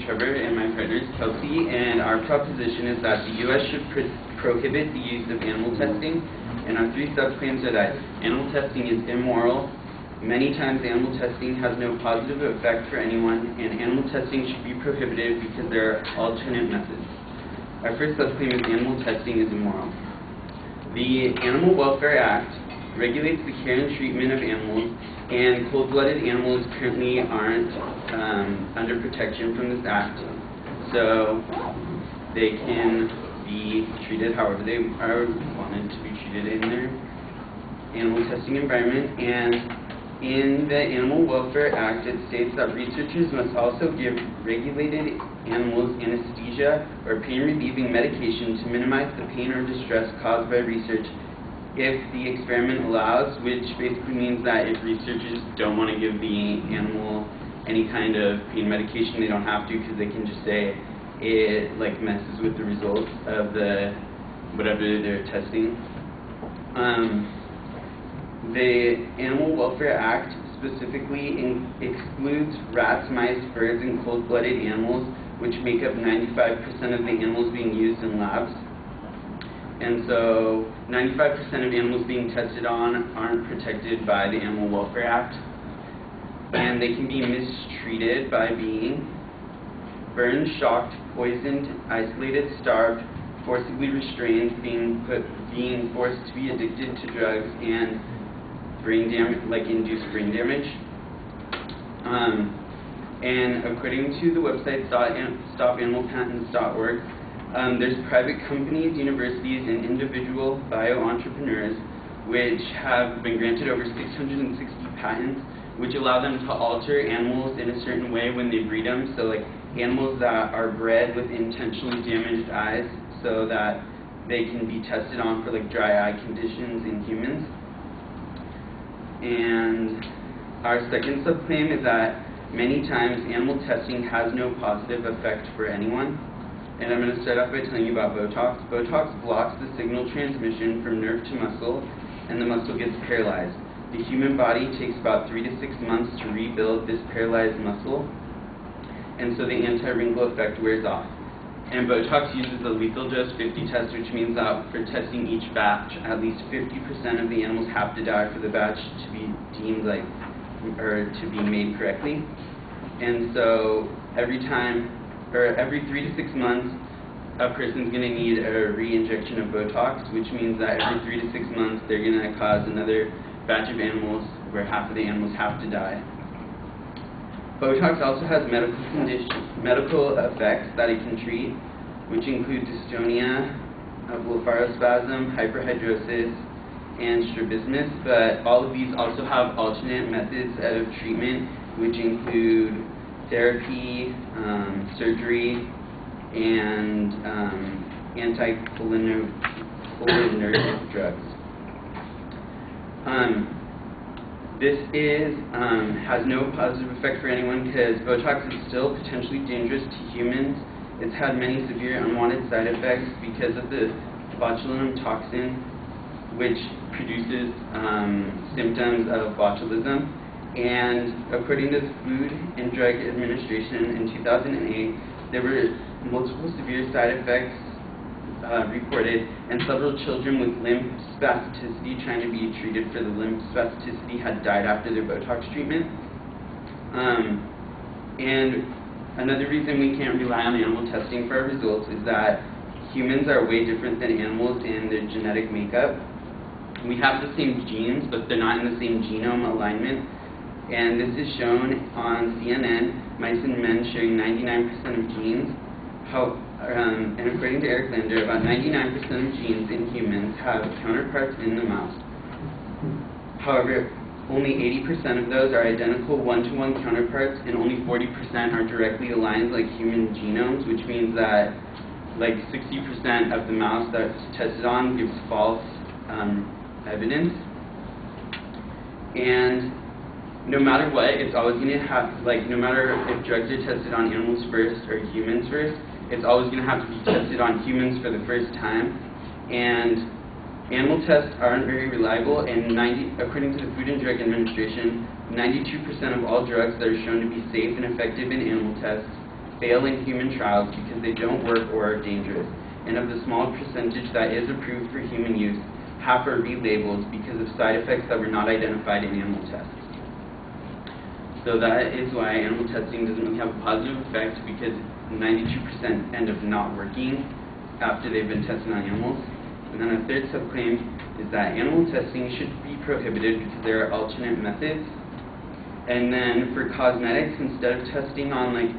Trevor, and my partner is Kelsey, and our proposition is that the U.S. should prohibit the use of animal testing, and our three subclaims are that animal testing is immoral, many times animal testing has no positive effect for anyone, and animal testing should be prohibited because there are alternate methods. Our first subclaim is animal testing is immoral. The Animal Welfare Act regulates the care and treatment of animals, and cold-blooded animals currently aren't under protection from this act, so they can be treated however they are wanted to be treated in their animal testing environment. And in the Animal Welfare Act, it states that researchers must also give regulated animals anesthesia or pain-relieving medication to minimize the pain or distress caused by research if the experiment allows, which basically means that if researchers don't want to give the animal any kind of pain medication, they don't have to, because they can just say it messes with the results of whatever they're testing. The Animal Welfare Act specifically excludes rats, mice, birds, and cold-blooded animals, which make up 95% of the animals being used in labs. And so 95% of animals being tested on aren't protected by the Animal Welfare Act. And they can be mistreated by being burned, shocked, poisoned, isolated, starved, forcibly restrained, being forced to be addicted to drugs, and brain damage, induced brain damage. And according to the website stopanimalpatents.org, there's private companies, universities, and individual bio-entrepreneurs which have been granted over 660 patents, which allow them to alter animals in a certain way when they breed them. So animals that are bred with intentionally damaged eyes so that they can be tested on for dry eye conditions in humans. And our second subclaim is that many times animal testing has no positive effect for anyone. And I'm going to start off by telling you about Botox. Botox blocks the signal transmission from nerve to muscle, and the muscle gets paralyzed. The human body takes about 3 to 6 months to rebuild this paralyzed muscle, and so the anti-wrinkle effect wears off. And Botox uses a lethal dose 50 test, which means that for testing each batch, at least 50% of the animals have to die for the batch to be deemed or to be made correctly. And so every 3 to 6 months, a person's going to need a re-injection of Botox, which means that every 3 to 6 months, they're going to cause another batch of animals where half of the animals have to die. Botox also has medical effects that it can treat, which include dystonia, blepharospasm, hyperhidrosis, and strabismus, but all of these also have alternate methods of treatment, which include therapy, surgery, and anticholinergic drugs. This has no positive effect for anyone because Botox is still potentially dangerous to humans. It's had many severe unwanted side effects because of the botulinum toxin, which produces symptoms of botulism. And according to the Food and Drug Administration in 2008, there were multiple severe side effects reported, and several children with limb spasticity trying to be treated for the limb spasticity had died after their Botox treatment. And another reason we can't rely on animal testing for our results is that humans are way different than animals in their genetic makeup. We have the same genes, but they're not in the same genome alignment. And this is shown on CNN, mice and men sharing 99% of genes. And according to Eric Lander, about 99% of genes in humans have counterparts in the mouse. However, only 80% of those are identical one-to-one counterparts, and only 40% are directly aligned like human genomes, which means that 60% of the mouse that's tested on gives false evidence. And no matter what, it's always going to have, no matter if drugs are tested on animals first or humans first, it's always going to have to be tested on humans for the first time. And animal tests aren't very reliable, and according to the Food and Drug Administration, 92% of all drugs that are shown to be safe and effective in animal tests fail in human trials because they don't work or are dangerous. And of the small percentage that is approved for human use, half are relabeled because of side effects that were not identified in animal tests. So that is why animal testing doesn't really have a positive effect, because 92% end up not working after they've been tested on animals. And then a third subclaim is that animal testing should be prohibited because there are alternate methods. And then for cosmetics, instead of testing on like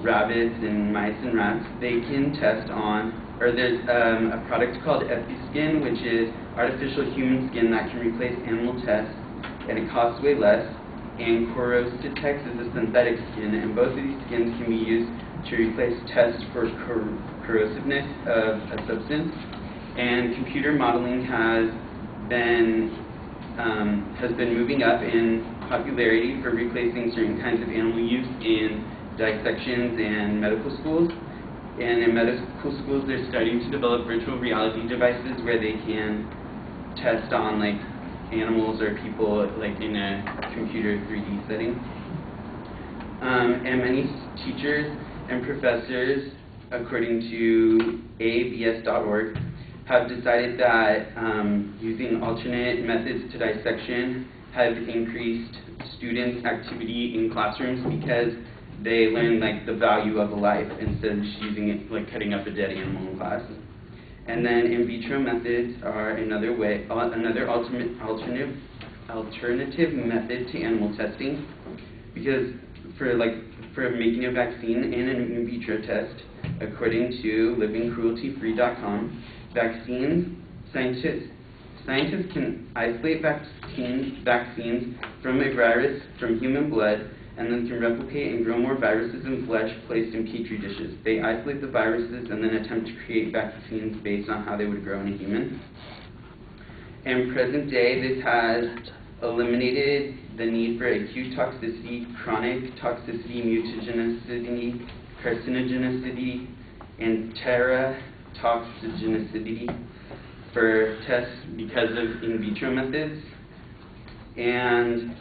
rabbits and mice and rats, they can test on, or there's a product called EpiSkin, which is artificial human skin that can replace animal tests, and it costs way less. And Corositex is a synthetic skin, and both of these skins can be used to replace tests for corrosiveness of a substance. And computer modeling has been moving up in popularity for replacing certain kinds of animal use in dissections and medical schools. And in medical schools, they're starting to develop virtual reality devices where they can test on like animals or people like in a computer 3D setting. And many teachers and professors, according to abs.org, have decided that using alternate methods to dissection have increased students' activity in classrooms because they learn like the value of a life instead of just using it like cutting up a dead animal in class. And then in vitro methods are another alternative method to animal testing, because for making a vaccine in an in vitro test, according to livingcrueltyfree.com, scientists can isolate vaccines from a virus from human blood, and then can replicate and grow more viruses in flesh placed in petri dishes. They isolate the viruses and then attempt to create vaccines based on how they would grow in a human. In present day, this has eliminated the need for acute toxicity, chronic toxicity, mutagenicity, carcinogenicity, and teratoxicity for tests because of in vitro methods. And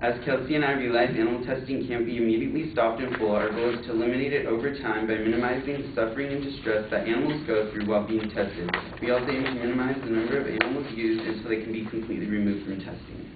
as Kelsey and I realized, animal testing can't be immediately stopped in full. Our goal is to eliminate it over time by minimizing the suffering and distress that animals go through while being tested. We also aim to minimize the number of animals used until they can be completely removed from testing.